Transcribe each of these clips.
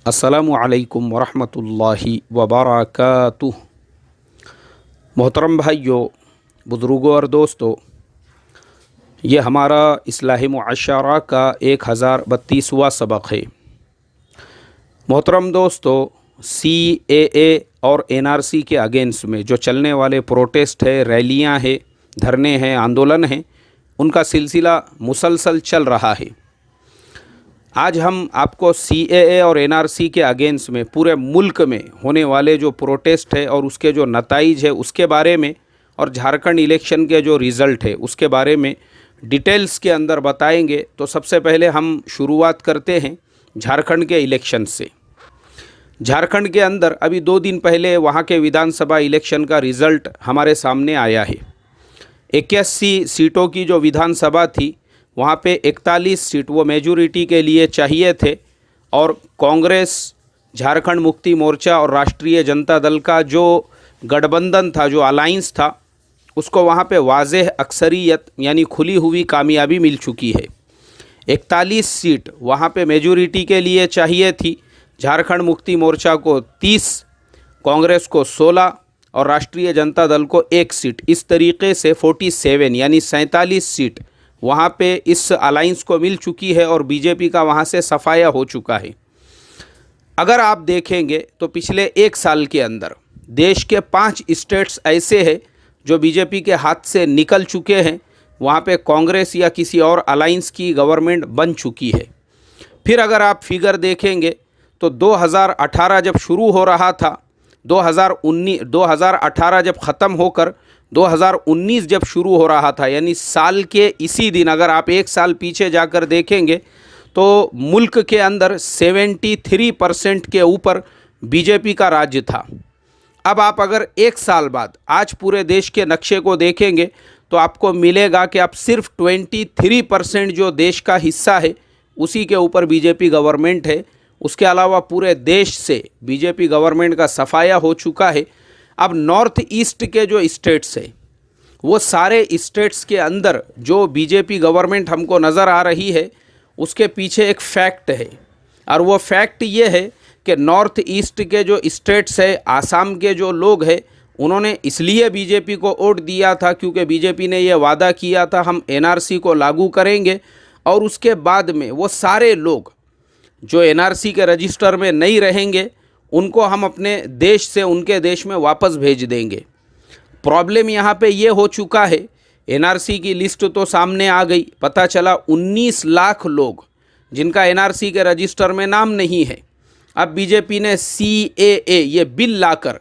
अस्सलामु अलैकुम वरहमतुल्लाहि वबरकातुह। मोहतरम भाइयों, बुज़ुर्गों और दोस्तों, ये हमारा इस्लाही मुआशरा का 1032वां सबक है। मोहतरम दोस्तों, CAA और NRC के अगेंस्ट में जो चलने वाले प्रोटेस्ट है, रैलियां हैं, धरने हैं, आंदोलन हैं, उनका सिलसिला मुसलसल चल रहा है। आज हम आपको CAA और NRC के अगेंस्ट में पूरे मुल्क में होने वाले जो प्रोटेस्ट है और उसके जो नताइज है उसके बारे में, और झारखंड इलेक्शन के जो रिज़ल्ट है उसके बारे में डिटेल्स के अंदर बताएंगे। तो सबसे पहले हम शुरुआत करते हैं झारखंड के इलेक्शन से। झारखंड के अंदर अभी 2 दिन पहले वहाँ के विधानसभा इलेक्शन का रिज़ल्ट हमारे सामने आया है। 81 सीटों की जो विधानसभा थी, वहाँ पे 41 सीट वो मेजॉरिटी के लिए चाहिए थे, और कांग्रेस, झारखंड मुक्ति मोर्चा और राष्ट्रीय जनता दल का जो गठबंधन था, जो अलाइंस था, उसको वहाँ पे वाज़ेह अक्सरियत यानी खुली हुई कामयाबी मिल चुकी है। 41 सीट वहाँ पे मेजॉरिटी के लिए चाहिए थी। झारखंड मुक्ति मोर्चा को 30, कांग्रेस को 16 और राष्ट्रीय जनता दल को 1 सीट। इस तरीके से 47 यानी 47 सीट वहाँ पे इस अलाइंस को मिल चुकी है और बीजेपी का वहाँ से सफाया हो चुका है। अगर आप देखेंगे तो पिछले 1 साल के अंदर देश के 5 स्टेट्स ऐसे हैं जो बीजेपी के हाथ से निकल चुके हैं। वहाँ पे कांग्रेस या किसी और अलाइंस की गवर्नमेंट बन चुकी है। फिर अगर आप फिगर देखेंगे तो 2018 जब शुरू हो रहा था, 2018 जब ख़त्म होकर 2019 जब शुरू हो रहा था, यानी साल के इसी दिन अगर आप 1 साल पीछे जाकर देखेंगे तो मुल्क के अंदर 73% के ऊपर बीजेपी का राज्य था। अब आप अगर 1 साल बाद आज पूरे देश के नक्शे को देखेंगे तो आपको मिलेगा कि आप सिर्फ 23% जो देश का हिस्सा है उसी के ऊपर बीजेपी गवर्नमेंट है। उसके अलावा पूरे देश से बीजेपी गवर्नमेंट का सफाया हो चुका है। अब नॉर्थ ईस्ट के जो स्टेट्स हैं, वो सारे स्टेट्स के अंदर जो बीजेपी गवर्नमेंट हमको नज़र आ रही है, उसके पीछे एक फैक्ट है, और वो फैक्ट ये है कि नॉर्थ ईस्ट के जो स्टेट्स है, आसाम के जो लोग हैं, उन्होंने इसलिए बीजेपी को वोट दिया था क्योंकि बीजेपी ने ये वादा किया था हम NRC को लागू करेंगे, और उसके बाद में वो सारे लोग जो NRC के रजिस्टर में नहीं रहेंगे उनको हम अपने देश से उनके देश में वापस भेज देंगे। प्रॉब्लम यहाँ पे ये हो चुका है, NRC की लिस्ट तो सामने आ गई, पता चला 19 लाख लोग जिनका NRC के रजिस्टर में नाम नहीं है। अब बीजेपी ने CAA ये बिल लाकर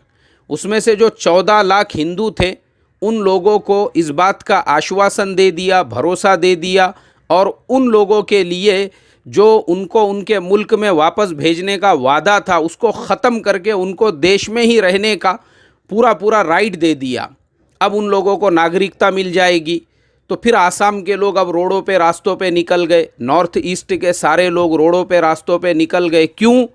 उसमें से जो 14 लाख हिंदू थे उन लोगों को इस बात का आश्वासन दे दिया, भरोसा दे दिया, और उन लोगों के लिए जो उनको उनके मुल्क में वापस भेजने का वादा था उसको ख़त्म करके उनको देश में ही रहने का पूरा राइट दे दिया। अब उन लोगों को नागरिकता मिल जाएगी। तो फिर आसाम के लोग अब रोडों पे, रास्तों पे निकल गए। नॉर्थ ईस्ट के सारे लोग रोडों पे, रास्तों पे निकल गए। क्यों?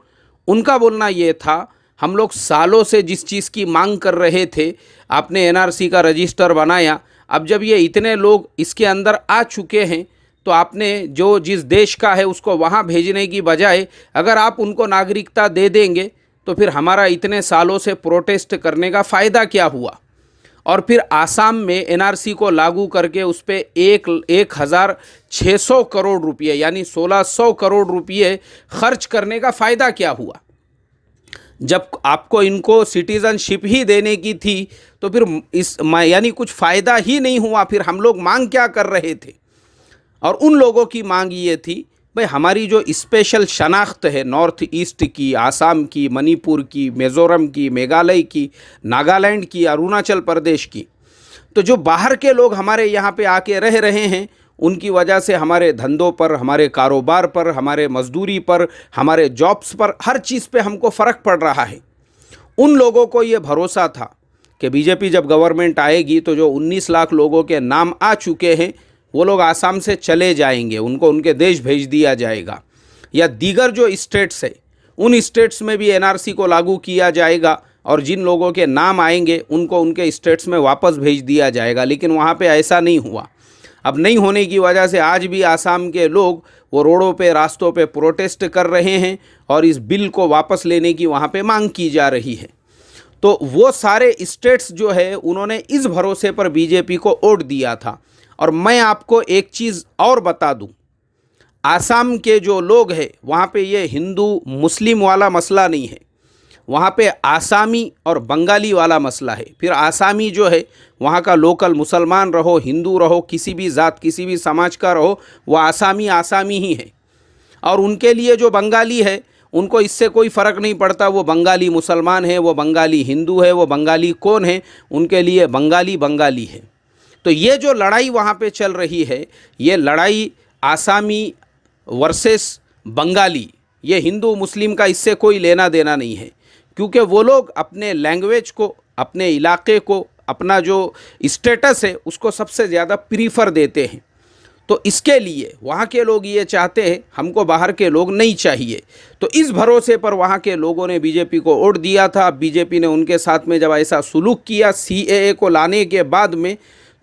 उनका बोलना ये था, हम लोग सालों से जिस चीज़ की मांग कर रहे थे, आपने NRC का रजिस्टर बनाया, अब जब ये इतने लोग इसके अंदर आ चुके हैं तो आपने जो जिस देश का है उसको वहाँ भेजने की बजाय अगर आप उनको नागरिकता दे देंगे तो फिर हमारा इतने सालों से प्रोटेस्ट करने का फ़ायदा क्या हुआ। और फिर आसाम में NRC को लागू करके उस पर 1,600 करोड़ रुपये यानी 1,600 करोड़ रुपये खर्च करने का फ़ायदा क्या हुआ। जब आपको इनको सिटीज़नशिप ही देने की थी तो फिर यानी कुछ फ़ायदा ही नहीं हुआ। फिर हम लोग मांग क्या कर रहे थे, और उन लोगों की मांग ये थी, भाई हमारी जो स्पेशल शनाख्त है नॉर्थ ईस्ट की, आसाम की, मणिपुर की, मिज़ोरम की, मेघालय की, नागालैंड की, अरुणाचल प्रदेश की, तो जो बाहर के लोग हमारे यहाँ पे आके रह रहे हैं उनकी वजह से हमारे धंधों पर, हमारे कारोबार पर, हमारे मजदूरी पर, हमारे जॉब्स पर, हर चीज़ पे हमको फ़र्क पड़ रहा है। उन लोगों को ये भरोसा था कि बीजेपी जब गवर्नमेंट आएगी तो जो 19 लाख लोगों के नाम आ चुके हैं वो लोग आसाम से चले जाएंगे, उनको उनके देश भेज दिया जाएगा, या दीगर जो स्टेट्स है उन स्टेट्स में भी NRC को लागू किया जाएगा, और जिन लोगों के नाम आएंगे उनको उनके स्टेट्स में वापस भेज दिया जाएगा। लेकिन वहाँ पे ऐसा नहीं हुआ। अब नहीं होने की वजह से आज भी आसाम के लोग वो रोडों पे, रास्तों पे प्रोटेस्ट कर रहे हैं और इस बिल को वापस लेने की वहाँ पे मांग की जा रही है। तो वो सारे स्टेट्स जो है उन्होंने इस भरोसे पर बीजेपी को वोट दिया था। और मैं आपको एक चीज़ और बता दूं, आसाम के जो लोग हैं वहाँ पे ये हिंदू मुस्लिम वाला मसला नहीं है, वहाँ पे आसामी और बंगाली वाला मसला है। फिर आसामी जो है वहाँ का लोकल मुसलमान रहो, हिंदू रहो, किसी भी ज़ात किसी भी समाज का रहो, वो आसामी आसामी ही है। और उनके लिए जो बंगाली है उनको इससे कोई फ़र्क नहीं पड़ता वो बंगाली मुसलमान है, वो बंगाली हिंदू है, वो बंगाली कौन है, उनके लिए बंगाली बंगाली है। तो ये जो लड़ाई वहाँ पे चल रही है, ये लड़ाई आसामी वर्सेस बंगाली, ये हिंदू मुस्लिम का इससे कोई लेना देना नहीं है, क्योंकि वो लोग अपने लैंग्वेज को, अपने इलाके को, अपना जो स्टेटस है उसको सबसे ज़्यादा प्रीफर देते हैं। तो इसके लिए वहाँ के लोग ये चाहते हैं हमको बाहर के लोग नहीं चाहिए। तो इस भरोसे पर वहाँ के लोगों ने बीजेपी को वोट दिया था। बीजेपी ने उनके साथ में जब ऐसा सुलूक किया सीएए को लाने के बाद में,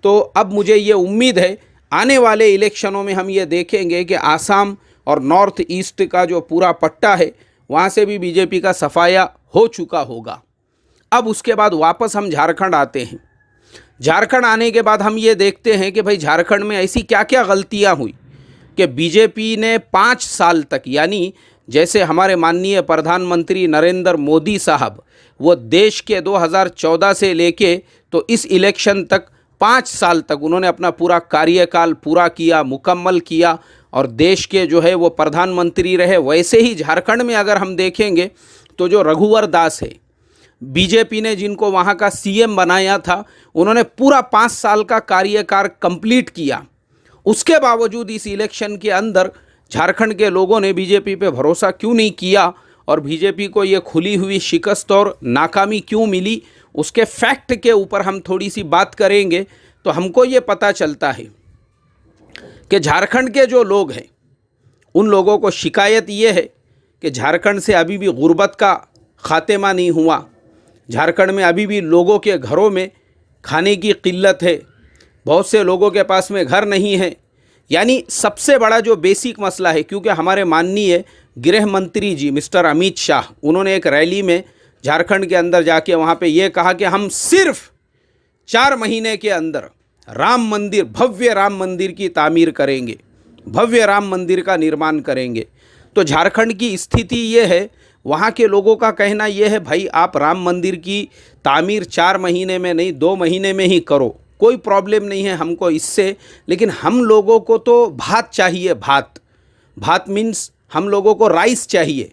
तो अब मुझे ये उम्मीद है आने वाले इलेक्शनों में हम ये देखेंगे कि आसाम और नॉर्थ ईस्ट का जो पूरा पट्टा है वहाँ से भी बीजेपी का सफाया हो चुका होगा। अब उसके बाद वापस हम झारखंड आते हैं। झारखंड आने के बाद हम ये देखते हैं कि भाई झारखंड में ऐसी क्या क्या गलतियां हुई कि बीजेपी ने 5 साल तक, यानी जैसे हमारे माननीय प्रधानमंत्री नरेंद्र मोदी साहब वो देश के 2014 से लेके तो इस इलेक्शन तक 5 साल तक उन्होंने अपना पूरा कार्यकाल पूरा किया, मुकम्मल किया और देश के जो है वो प्रधानमंत्री रहे। वैसे ही झारखंड में अगर हम देखेंगे तो जो रघुवर दास है, बीजेपी ने जिनको वहाँ का सीएम बनाया था, उन्होंने पूरा 5 साल का कार्यकाल कंप्लीट किया। उसके बावजूद इस इलेक्शन के अंदर झारखंड के लोगों ने बीजेपी पे भरोसा क्यों नहीं किया और बीजेपी को ये खुली हुई शिकस्त और नाकामी क्यों मिली, उसके फैक्ट के ऊपर हम थोड़ी सी बात करेंगे तो हमको ये पता चलता है कि झारखंड के जो लोग हैं उन लोगों को शिकायत ये है कि झारखंड से अभी भी गुर्बत का खात्मा नहीं हुआ। झारखंड में अभी भी लोगों के घरों में खाने की किल्लत है, बहुत से लोगों के पास में घर नहीं है। यानी सबसे बड़ा जो बेसिक मसला है, क्योंकि हमारे माननीय गृह मंत्री जी मिस्टर अमित शाह, उन्होंने एक रैली में झारखंड के अंदर जाके वहाँ पे ये कहा कि हम सिर्फ 4 महीने के अंदर राम मंदिर, भव्य राम मंदिर की तामीर करेंगे, भव्य राम मंदिर का निर्माण करेंगे। तो झारखंड की स्थिति ये है, वहाँ के लोगों का कहना यह है भाई आप राम मंदिर की तामीर 4 महीने में नहीं 2 महीने में ही करो, कोई प्रॉब्लम नहीं है हमको इससे, लेकिन हम लोगों को तो भात चाहिए। भात मीन्स हम लोगों को राइस चाहिए,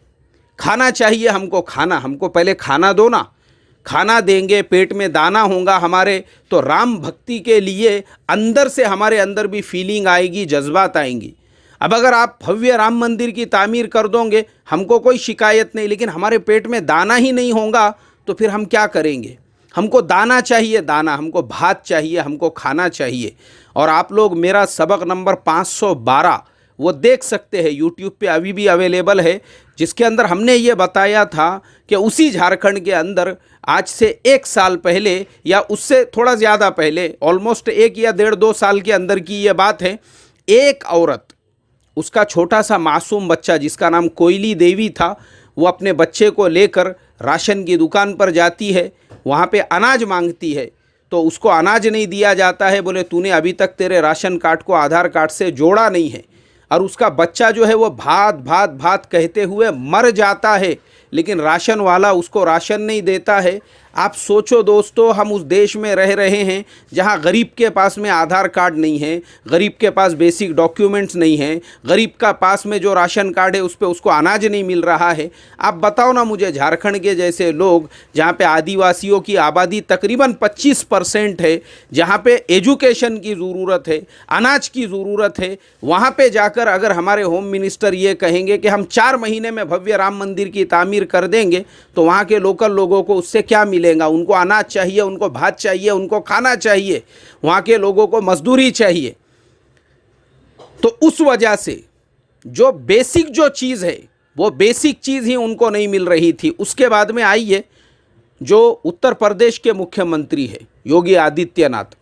खाना चाहिए हमको, खाना हमको पहले खाना दो ना, खाना देंगे पेट में दाना होगा हमारे, तो राम भक्ति के लिए अंदर से हमारे अंदर भी फीलिंग आएगी, जज्बात आएंगी। अब अगर आप भव्य राम मंदिर की तामीर कर दोगे हमको कोई शिकायत नहीं, लेकिन हमारे पेट में दाना ही नहीं होगा तो फिर हम क्या करेंगे। हमको दाना चाहिए, दाना, हमको भात चाहिए, हमको खाना चाहिए। और आप लोग मेरा सबक नंबर 512 वो देख सकते हैं, यूट्यूब पे अभी भी अवेलेबल है, जिसके अंदर हमने ये बताया था कि उसी झारखंड के अंदर आज से 1 साल पहले या उससे थोड़ा ज़्यादा पहले, ऑलमोस्ट 1 या 1.5-2 साल के अंदर की ये बात है, एक औरत, उसका छोटा सा मासूम बच्चा जिसका नाम कोयली देवी था, वो अपने बच्चे को लेकर राशन की दुकान पर जाती है, वहाँ पे अनाज मांगती है, तो उसको अनाज नहीं दिया जाता है। बोले तूने अभी तक तेरे राशन कार्ड को आधार कार्ड से जोड़ा नहीं है। और उसका बच्चा जो है वो भात भात भात कहते हुए मर जाता है, लेकिन राशन वाला उसको राशन नहीं देता है। आप सोचो दोस्तों, हम उस देश में रह रहे हैं जहां गरीब के पास में आधार कार्ड नहीं है, गरीब के पास बेसिक डॉक्यूमेंट्स नहीं है, गरीब का पास में जो राशन कार्ड है उस पर उसको अनाज नहीं मिल रहा है। आप बताओ ना मुझे, झारखंड के जैसे लोग जहां पे आदिवासियों की आबादी तकरीबन 25% है, जहां पे एजुकेशन की ज़रूरत है, अनाज की ज़रूरत है, वहाँ पर जाकर अगर हमारे होम मिनिस्टर ये कहेंगे कि हम 4 महीने में भव्य राम मंदिर की तामीर कर देंगे, तो वहाँ के लोकल लोगों को उससे क्या मिलेगा। उनको अनाज चाहिए, उनको भात चाहिए, उनको खाना चाहिए, वहाँ के लोगों को मजदूरी चाहिए। तो उस वजह से जो बेसिक जो चीज़ है वो बेसिक चीज़ ही उनको नहीं मिल रही थी। उसके बाद में आइए, जो उत्तर प्रदेश के मुख्यमंत्री है योगी आदित्यनाथ,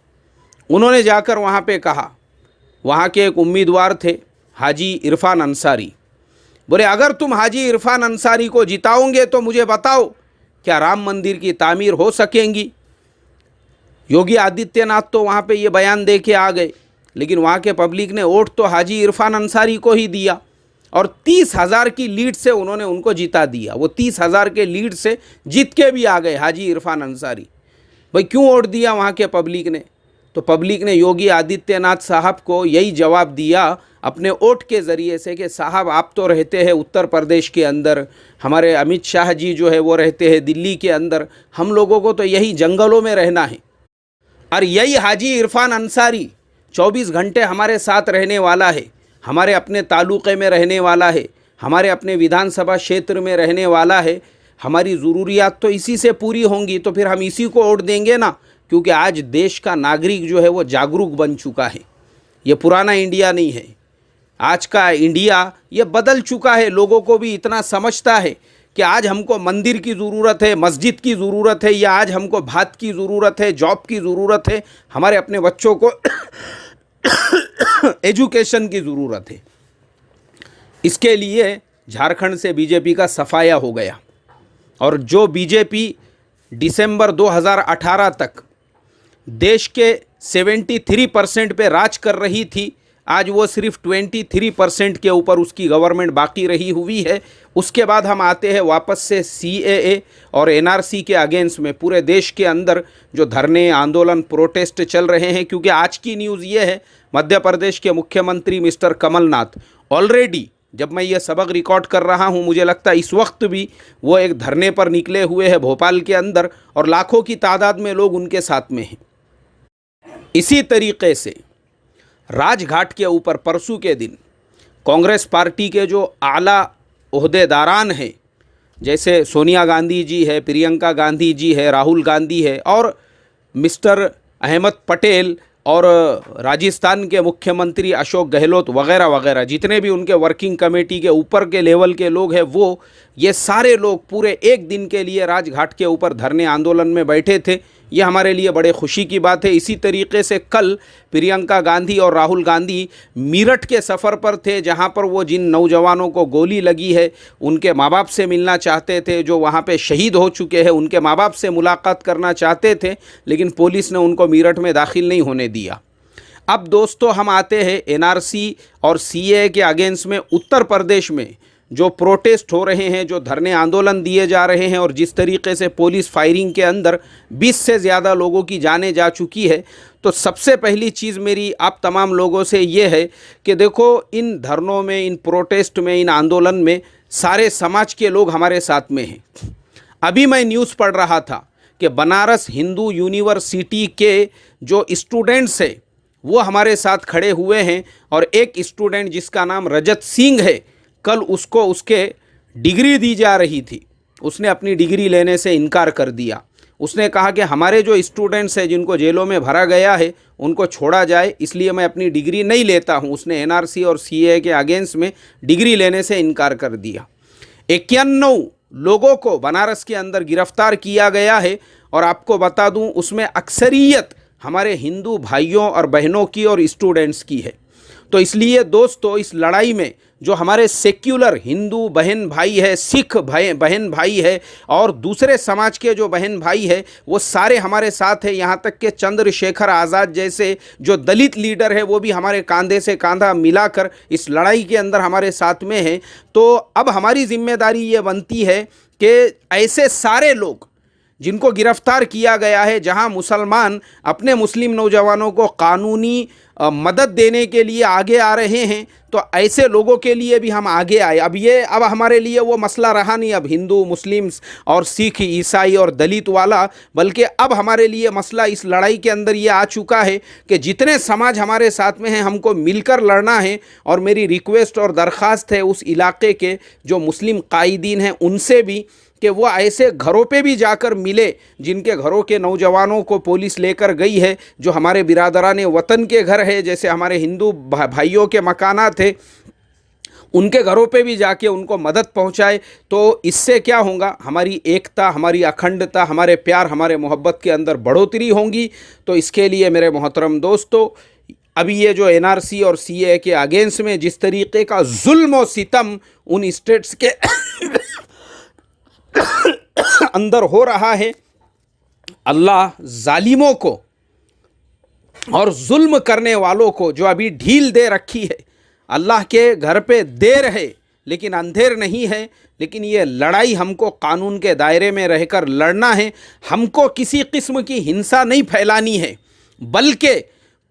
उन्होंने जाकर वहाँ पे कहा वहाँ के एक उम्मीदवार थे हाजी इरफान अंसारी। बोले अगर तुम हाजी इरफान अंसारी को जिताओगे तो मुझे बताओ क्या राम मंदिर की तामीर हो सकेंगी। योगी आदित्यनाथ तो वहाँ पे ये बयान दे के आ गए, लेकिन वहाँ के पब्लिक ने वोट तो हाजी इरफान अंसारी को ही दिया और 30,000 की लीड से उन्होंने उनको जिता दिया। वो 30,000 के लीड से जीत के भी आ गए हाजी इरफान अंसारी। भाई क्यों वोट दिया वहाँ के पब्लिक ने? तो पब्लिक ने योगी आदित्यनाथ साहब को यही जवाब दिया अपने वोट के ज़रिए से कि साहब आप तो रहते हैं उत्तर प्रदेश के अंदर, हमारे अमित शाह जी जो है वो रहते हैं दिल्ली के अंदर, हम लोगों को तो यही जंगलों में रहना है। और यही हाजी इरफान अंसारी 24 घंटे हमारे साथ रहने वाला है, हमारे अपने तालुक़े में रहने वाला है, हमारे अपने विधानसभा क्षेत्र में रहने वाला है। हमारी ज़रूरियात तो इसी से पूरी होंगी, तो फिर हम इसी को वोट देंगे ना, क्योंकि आज देश का नागरिक जो है वो जागरूक बन चुका है। ये पुराना इंडिया नहीं है, आज का इंडिया ये बदल चुका है। लोगों को भी इतना समझता है कि आज हमको मंदिर की ज़रूरत है, मस्जिद की ज़रूरत है, या आज हमको भात की ज़रूरत है, जॉब की ज़रूरत है, हमारे अपने बच्चों को एजुकेशन की ज़रूरत है। इसके लिए झारखंड से बीजेपी का सफाया हो गया और जो बीजेपी दिसंबर 2018 तक देश के 73% पे राज कर रही थी, आज वो सिर्फ 23% के ऊपर उसकी गवर्नमेंट बाकी रही हुई है। उसके बाद हम आते हैं वापस से CAA और NRC के अगेंस्ट में पूरे देश के अंदर जो धरने, आंदोलन, प्रोटेस्ट चल रहे हैं। क्योंकि आज की न्यूज़ ये है, मध्य प्रदेश के मुख्यमंत्री मिस्टर कमलनाथ ऑलरेडी, जब मैं ये सबक रिकॉर्ड कर रहा हूँ, मुझे लगता है इस वक्त भी वो एक धरने पर निकले हुए हैं भोपाल के अंदर और लाखों की तादाद में लोग उनके साथ में हैं। इसी तरीके से राजघाट के ऊपर परसों के दिन कांग्रेस पार्टी के जो आला ओहदेदारान हैं, जैसे सोनिया गांधी जी है, प्रियंका गांधी जी है, राहुल गांधी है और मिस्टर अहमद पटेल और राजस्थान के मुख्यमंत्री अशोक गहलोत वगैरह वगैरह, जितने भी उनके वर्किंग कमेटी के ऊपर के लेवल के लोग हैं, वो ये सारे लोग पूरे एक दिन के लिए राजघाट के ऊपर धरने आंदोलन में बैठे थे। ये हमारे लिए बड़े खुशी की बात है। इसी तरीके से कल प्रियंका गांधी और राहुल गांधी मीरठ के सफ़र पर थे, जहां पर वो जिन नौजवानों को गोली लगी है उनके माँ बाप से मिलना चाहते थे, जो वहां पे शहीद हो चुके हैं उनके माँ बाप से मुलाकात करना चाहते थे, लेकिन पुलिस ने उनको मीरठ में दाखिल नहीं होने दिया। अब दोस्तों हम आते हैं NRC और CAA के अगेंस्ट में उत्तर प्रदेश में जो प्रोटेस्ट हो रहे हैं, जो धरने आंदोलन दिए जा रहे हैं और जिस तरीके से पुलिस फायरिंग के अंदर 20 से ज़्यादा लोगों की जानें जा चुकी है। तो सबसे पहली चीज़ मेरी आप तमाम लोगों से ये है कि देखो, इन धरनों में, इन प्रोटेस्ट में, इन आंदोलन में सारे समाज के लोग हमारे साथ में हैं। अभी मैं न्यूज़ पढ़ रहा था कि बनारस हिंदू यूनिवर्सिटी के जो स्टूडेंट्स हैं वो हमारे साथ खड़े हुए हैं और एक स्टूडेंट जिसका नाम रजत सिंह है, कल उसको उसके डिग्री दी जा रही थी, उसने अपनी डिग्री लेने से इनकार कर दिया। उसने कहा कि हमारे जो स्टूडेंट्स हैं जिनको जेलों में भरा गया है उनको छोड़ा जाए, इसलिए मैं अपनी डिग्री नहीं लेता हूं। उसने NRC और CAA के अगेंस्ट में डिग्री लेने से इनकार कर दिया। 91 लोगों को बनारस के अंदर गिरफ्तार किया गया है और आपको बता दूं उसमें अक्सरियत हमारे हिंदू भाइयों और बहनों की और स्टूडेंट्स की है। तो इसलिए दोस्तों, इस लड़ाई में जो हमारे सेक्युलर हिंदू बहन भाई है, सिख बहन भाई है और दूसरे समाज के जो बहन भाई है, वो सारे हमारे साथ हैं। यहाँ तक कि चंद्रशेखर आज़ाद जैसे जो दलित लीडर है वो भी हमारे कंधे से कंधा मिलाकर इस लड़ाई के अंदर हमारे साथ में है। तो अब हमारी जिम्मेदारी ये बनती है कि ऐसे सारे लोग जिनको गिरफ्तार किया गया है, जहां मुसलमान अपने मुस्लिम नौजवानों को कानूनी मदद देने के लिए आगे आ रहे हैं, तो ऐसे लोगों के लिए भी हम आगे आए। अब हमारे लिए वो मसला रहा नहीं अब हिंदू, मुस्लिम और सिख, ईसाई और दलित वाला, बल्कि अब हमारे लिए मसला इस लड़ाई के अंदर ये आ चुका है कि जितने समाज हमारे साथ में हैं हमको मिलकर लड़ना है। और मेरी रिक्वेस्ट और दरख्वास्त है उस इलाके के जो मुस्लिम कायदीन हैं उनसे भी कि वो ऐसे घरों पे भी जाकर मिले जिनके घरों के नौजवानों को पुलिस लेकर गई है, जो हमारे बिरादरान वतन के घर है, जैसे हमारे हिंदू भाइयों के मकानात थे, उनके घरों पे भी जाके उनको मदद पहुंचाए। तो इससे क्या होगा, हमारी एकता, हमारी अखंडता, हमारे प्यार, हमारे मोहब्बत के अंदर बढ़ोतरी होंगी। तो इसके लिए मेरे मोहतरम दोस्तों, अभी ये जो एनआरसी और सीए के अगेंस्ट में जिस तरीके का जुल्म और सितम उन स्टेट्स के अंदर हो रहा है, अल्लाह जालिमों को और जुल्म करने वालों को जो अभी ढील दे रखी है, अल्लाह के घर पे देर है लेकिन अंधेर नहीं है। लेकिन ये लड़ाई हमको कानून के दायरे में रहकर लड़ना है। हमको किसी किस्म की हिंसा नहीं फैलानी है, बल्कि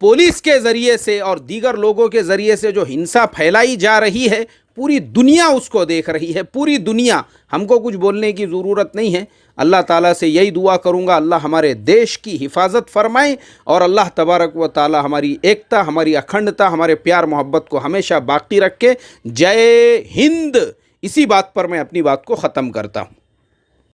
पुलिस के ज़रिए से और दीगर लोगों के ज़रिए से जो हिंसा फैलाई जा रही है, पूरी दुनिया उसको देख रही है, पूरी दुनिया। हमको कुछ बोलने की ज़रूरत नहीं है। अल्लाह ताला से यही दुआ करूँगा, अल्लाह हमारे देश की हिफाजत फरमाए और अल्लाह तबारक व ताला हमारी एकता, हमारी अखंडता, हमारे प्यार मोहब्बत को हमेशा बाकी रखे। जय हिंद। इसी बात पर मैं अपनी बात को ख़त्म करता हूँ।